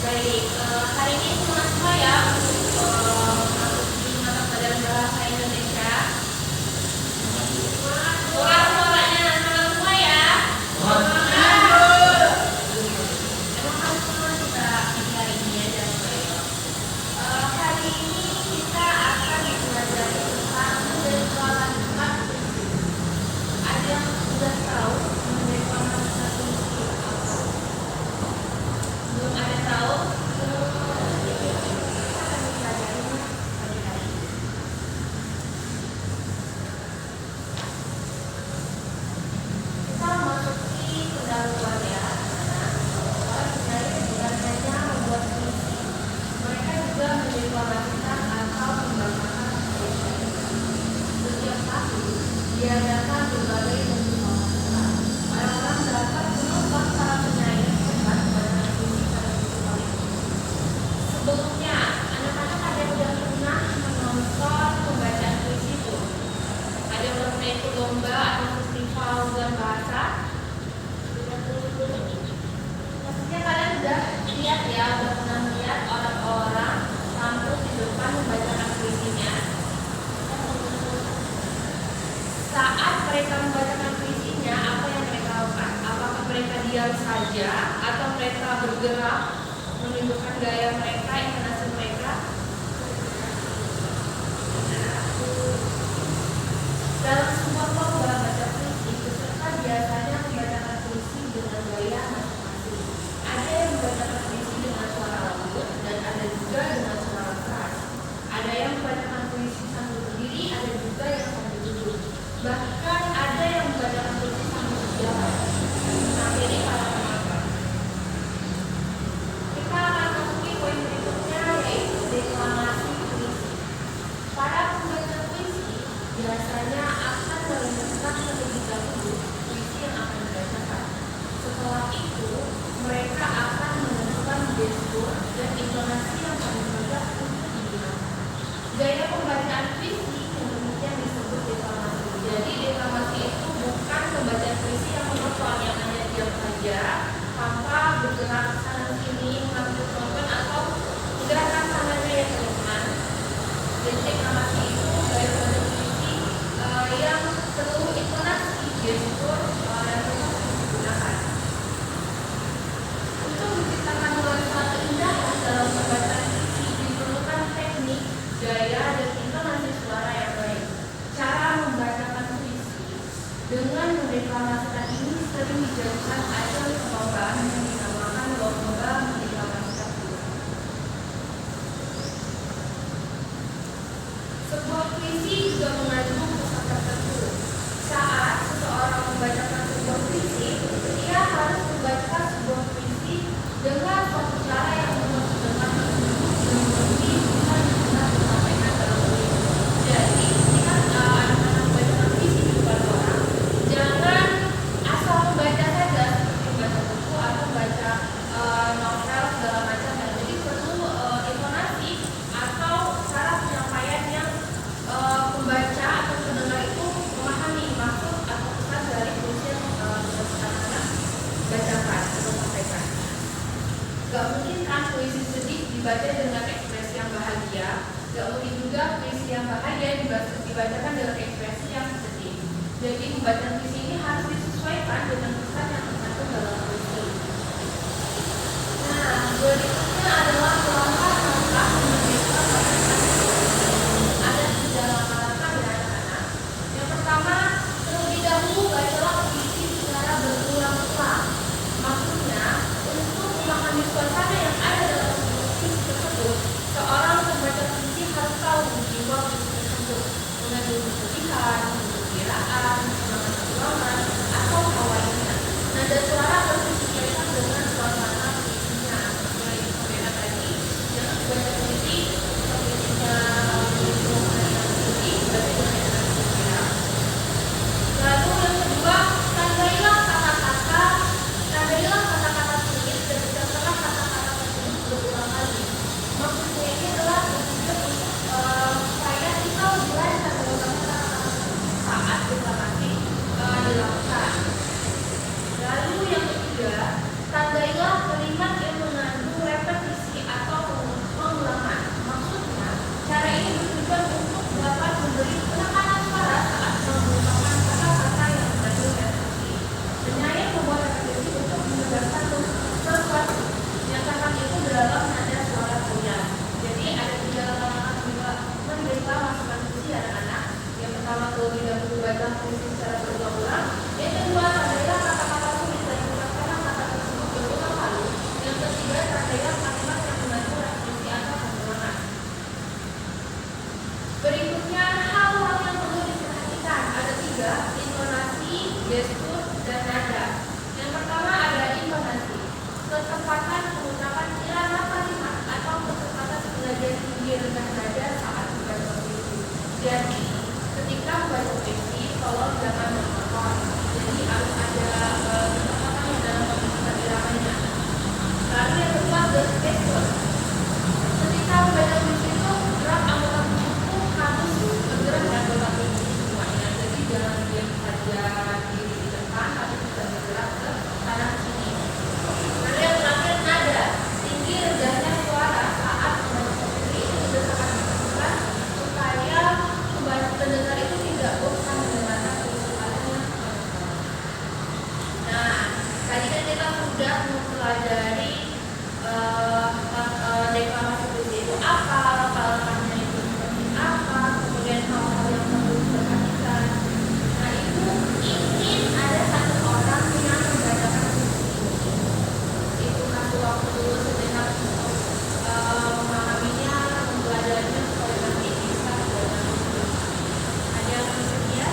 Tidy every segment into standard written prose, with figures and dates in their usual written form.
Baik, hari ini semangat semua ya untuk di mata pelajaran bahasa Indonesia. Semangat suaranya, semangat semua ya. Semangat. Emang harus semangat kita di hari ini aja supaya. Hari ini kita akan belajar tentang deklarasi. Ada yang sudah tahu deklarasi itu apa? Belum ada tahu? Diadakan berbagai bentuk pemasaran. Orang-orang dapat menonton para penyair hebat pada puisi pada buku paling tinggi. Sebelumnya, anak-anak ada yang sudah pernah menonton pembacaan puisi itu? Ada yang pernah ikut lomba atau festival bulan bahasa? Maksudnya kalian sudah lihat ya, sudah pernah lihat orang-orang tampil di depan membacakan puisinya. Saat mereka membacakan puisinya, apa yang mereka lakukan? Apakah mereka diam saja atau mereka bergerak menunjukkan gaya mereka, intonasi mereka? Dalam sebuah lomba baca puisi, peserta biasanya membacakan puisi dengan gaya masing-masing. Ada yang membacakan puisi dengan suara lembut dan ada juga dengan suara keras. Ada yang membacakan puisi sambil berdiri, ada juga yang sambil duduk. Bahkan ada yang membacakan puisi sambil berjalan. Materi para penonton. Kita akan masuki poin berikutnya, yaitu deklamasi puisi. Para pembaca puisi biasanya akan merenungkan terlebih dahulu puisi yang akan dibacakan. Setelah itu, mereka akan menentukan gestur dan intonasi yang paling cocok untuk digunakan. Gaya pembacaan puisi yang demikian disebut deklamasi. Jadi deklamasi itu bukan pembacaan puisi yang monoton yang hanya diam saja tanpa bergerak sana sini mengambil penonton atau menggerakkan tangannya yang teman. Jadi deklamasi itu gaya pembacaan puisi yang perlu intonasi, gestur yang tetap digunakan. Untuk menciptakan nuansa keindahan dalam pembacaan puisi diperlukan teknik, gaya dan intonasi suara yang baik. Cara membacakan puisi dengan mendeklamasikan ini sering dijadikan ajang perlombaan yang dinamakan lomba mendeklamasikan puisi. Sebuah puisi juga mengandung pesan tertentu. Saat seseorang membacakan sebuah puisi, ia harus membaca sebuah puisi dengan suatu cara yang menurut dengan mengerti pesan yang telah disampaikan dalam puisi. Jadi, jika anak-anak membacakan puisi di depan orang, jangan asal membaca saja seperti membaca buku atau membaca novel segala macam. Jadi perlu intonasi atau cara penyampaian yang pembaca atau pendengar itu memahami maksud atau pesan dari puisi yang anak-anak bacakan atau sampaikan. Gak mungkin kan puisi sedih dibaca dengan ekspresi yang bahagia. Gak mungkin juga puisi yang bahagia dibacakan dengan ekspresi yang sedih. Jadi pembacaan puisi ini harus disesuaikan dengan pesan yang terkandung dalam puisi. Nah, berikutnya adalah langkah-langkah pembentukan. Jadi ketika membaca puisi, tolong jangan monoton. Jadi harus ada kecepatan dalam pembentukan iramanya. Lalu yang kedua, the gesture. Ketika membaca puisi itu gerak anggota tubuhku harus bergerak dan berlatih semuanya. Jadi jangan diam saja di depan, tapi bisa bergerak ke kanan sini. Lalu yang terakhir, nada. Tinggi rendahnya suara saat membaca puisi itu juga sangat diperlukan supaya pendengar itu tidak bosan mendengarkan puisi kalian yang menonton. Nah, tadi kan kita sudah mempelajari deklamasi puisi itu apa, langkah-langkahnya itu seperti apa, kemudian hal-hal yang perlu diperhatikan. Nah, itu ingin ada satu orang yang membacakan puisi ini. Itu kasih waktu dulu sejenak untuk memahaminya, mempelajarinya supaya nanti bisa belajar. Ada yang bersedia?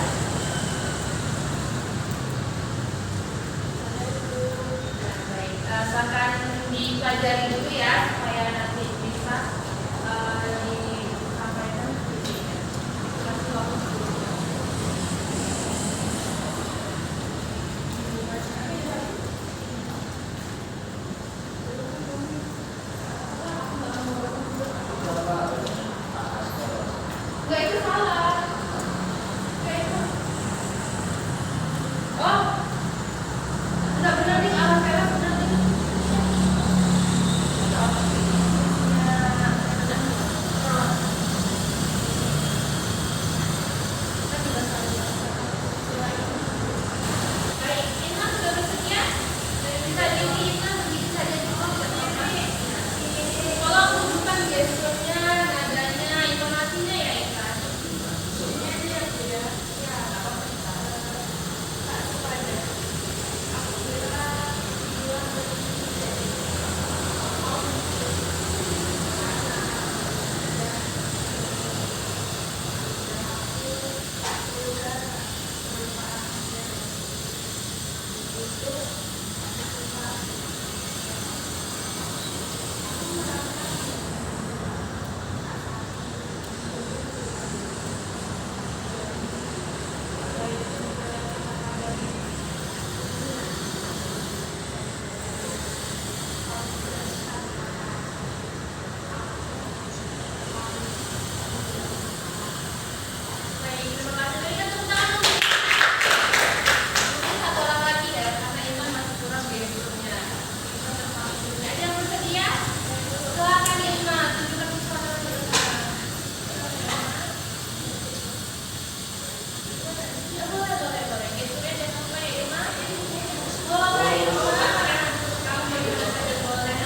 Baik, silakan dipelajari dulu ya supaya nanti bisa disampaikan puisinya. Kasih waktu dulu. Enggak, itu salah. Enggak itu. Oh, enggak benar nih, alat saya benar nih. Baik, Intan sudah bersedia? Bisa diundi Intan begitu saja cukup. Tolong tunjukkan gesturnya, nadanya, intonasinya ya Intan. Ini aja yang sudah. Ya, nggak apa-apa. Satu aja. Aku kira dua. Baik, terima kasih. Berikan tepuk tangan dulu. Mungkin satu orang lagi ya, karena Intan masih kurang gesturnya. Intan termasuk gesturnya. Ada yang bersedia? Silakan Intan, tunjukkan pesona mereka. Ya, boleh. Gesturnya jangan sampai Intan. Boleh. Kamu juga saja boleh.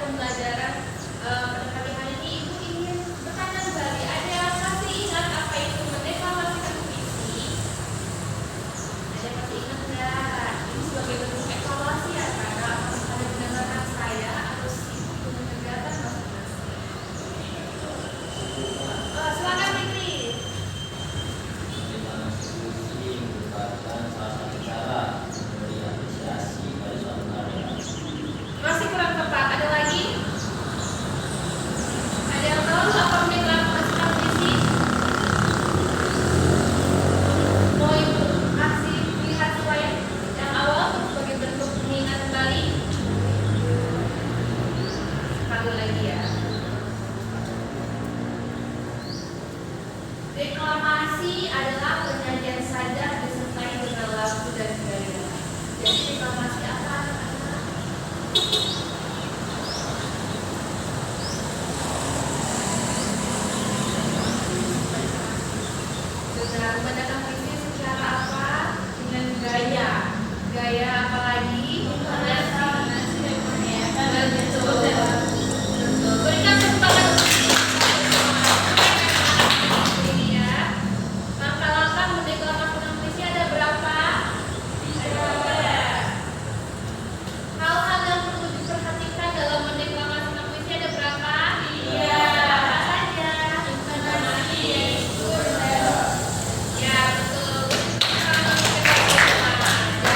Pembelajaran pada kali ini Ibu ingin bertanya kembali, ada masih ingat apa itu mendeklamasikan puisi? Ada masih ingat nggak? Ini sebagai bentuk evaluasi ya, karena apakah ada mendengarkan saya atau sibuk dengan kegiatan masing-masing. Silakan Fikri. Puisi merupakan salah satu cara memberi apresiasi pada suatu karya. Masih kurang tepat, ada lagi? gaya apa lagi? Betul. Berikan tepuk tangan ini ya. Langkah-langkah mendeklarasikan tentang puisi ada berapa? Ada. Hal-hal yang perlu diperhatikan dalam mendeklarasikan tentang puisi ada berapa? Iya. Apa saja? Intonasi, gestur, ya betul.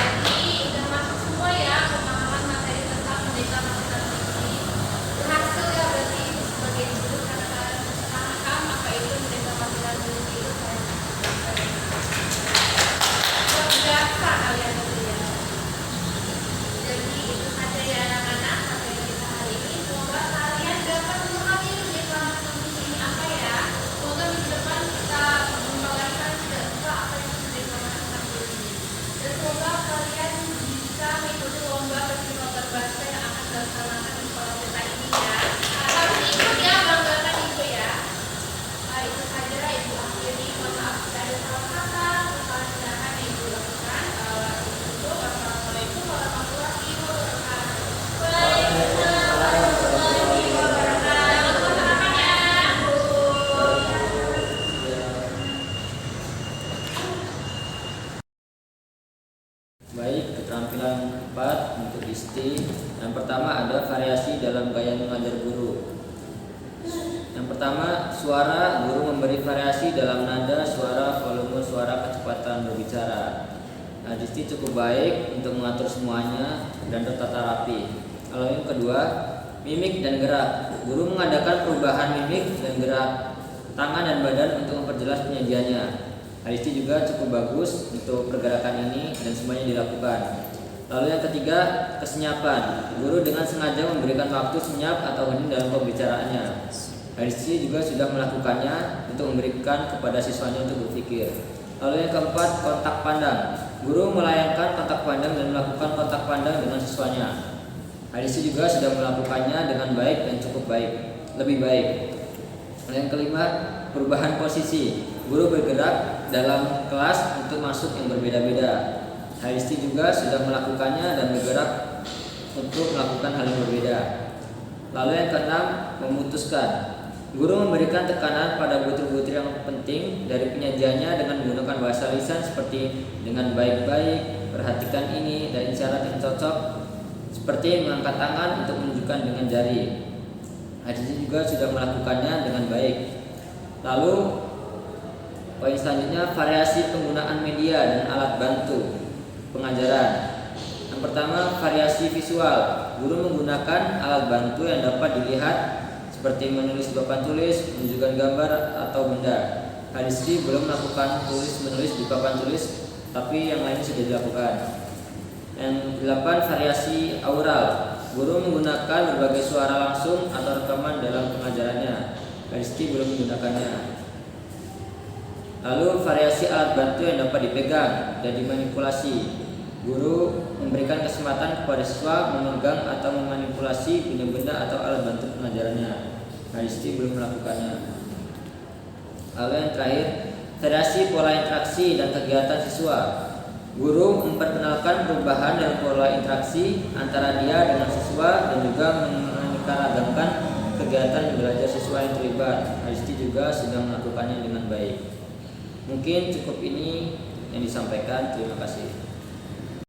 Jadi udah masuk semua ya pemahaman materi tentang mendeklarasikan tentang puisi. Berhasil ya berarti sebagai guru karena kalian paham apa itu mendeklarasikan puisi itu saya biasa kalian itu ya. Jadi itu saja ya anak-anak materi kita hari ini. Semoga kalian dapat memahami mendeklarasikan puisi ini apa ya. Semoga minggu depan kita membawakan juga apa yang mendeklarasikan puisi. Dan semoga kalian bisa mengikuti lomba festival berbahasa yang akan dilaksanakan di sekolah kita ini ya. Harus ikut ya, banggakan ibu ya. Itu saja ibu akhiri. Mohon maaf jika ada salah kata. Silakan ibu lakukan. Itu wassalamualaikum warahmatullahi wabarakatuh. Waalaikumsalam warahmatullahi wabarakatuh. Selamat ya. Baik, keterampilan 4 untuk Isti. Yang pertama ada variasi dalam gaya mengajar guru. Yang pertama, suara. Guru memberi variasi dalam nada, suara, volume suara, kecepatan berbicara. Isti cukup baik untuk mengatur semuanya dan tertata rapi. Lalu yang kedua, mimik dan gerak. Guru mengadakan perubahan mimik dan gerak tangan dan badan untuk memperjelas penyajiannya. Isti juga cukup bagus untuk pergerakan ini dan semuanya dilakukan. Lalu yang ketiga, kesenyapan. Guru dengan sengaja memberikan waktu senyap atau hening dalam pembicaraannya. Isti juga sudah melakukannya untuk memberikan kepada siswanya untuk berpikir. Lalu yang keempat, kontak pandang. Guru melayangkan kontak pandang dan melakukan kontak pandang dengan siswanya. Isti juga sudah melakukannya dengan baik dan cukup baik, lebih baik. Lalu yang kelima, perubahan posisi. Guru bergerak dalam kelas untuk masuk yang berbeda-beda. Isti juga sudah melakukannya dan bergerak untuk melakukan hal yang berbeda. Lalu yang keenam, memutuskan. Guru memberikan tekanan pada butir-butir yang penting dari penyajiannya dengan menggunakan bahasa lisan seperti dengan baik-baik, perhatikan ini, dan isyarat yang cocok seperti mengangkat tangan untuk menunjukkan dengan jari. Isti juga sudah melakukannya dengan baik. Lalu poin selanjutnya, variasi penggunaan media dan alat bantu pengajaran. Yang pertama, variasi visual. Guru menggunakan alat bantu yang dapat dilihat seperti menulis di papan tulis, menunjukkan gambar atau benda. Isti belum melakukan tulis-menulis di papan tulis, tapi yang lain sudah dilakukan. Yang 8, variasi aural. Guru menggunakan berbagai suara langsung atau rekaman dalam pengajarannya. Isti belum menggunakannya. Lalu variasi alat bantu yang dapat dipegang dan dimanipulasi. Guru memberikan kesempatan kepada siswa memegang atau memanipulasi benda-benda atau alat bantu pengajarannya. Isti belum melakukannya. Lalu yang terakhir, variasi pola interaksi dan kegiatan siswa. Guru memperkenalkan perubahan dan pola interaksi antara dia dengan siswa dan juga menganeka-ragamkan kegiatan belajar siswa yang terlibat. Isti juga sedang melakukannya dengan baik. Mungkin cukup ini yang disampaikan. Terima kasih.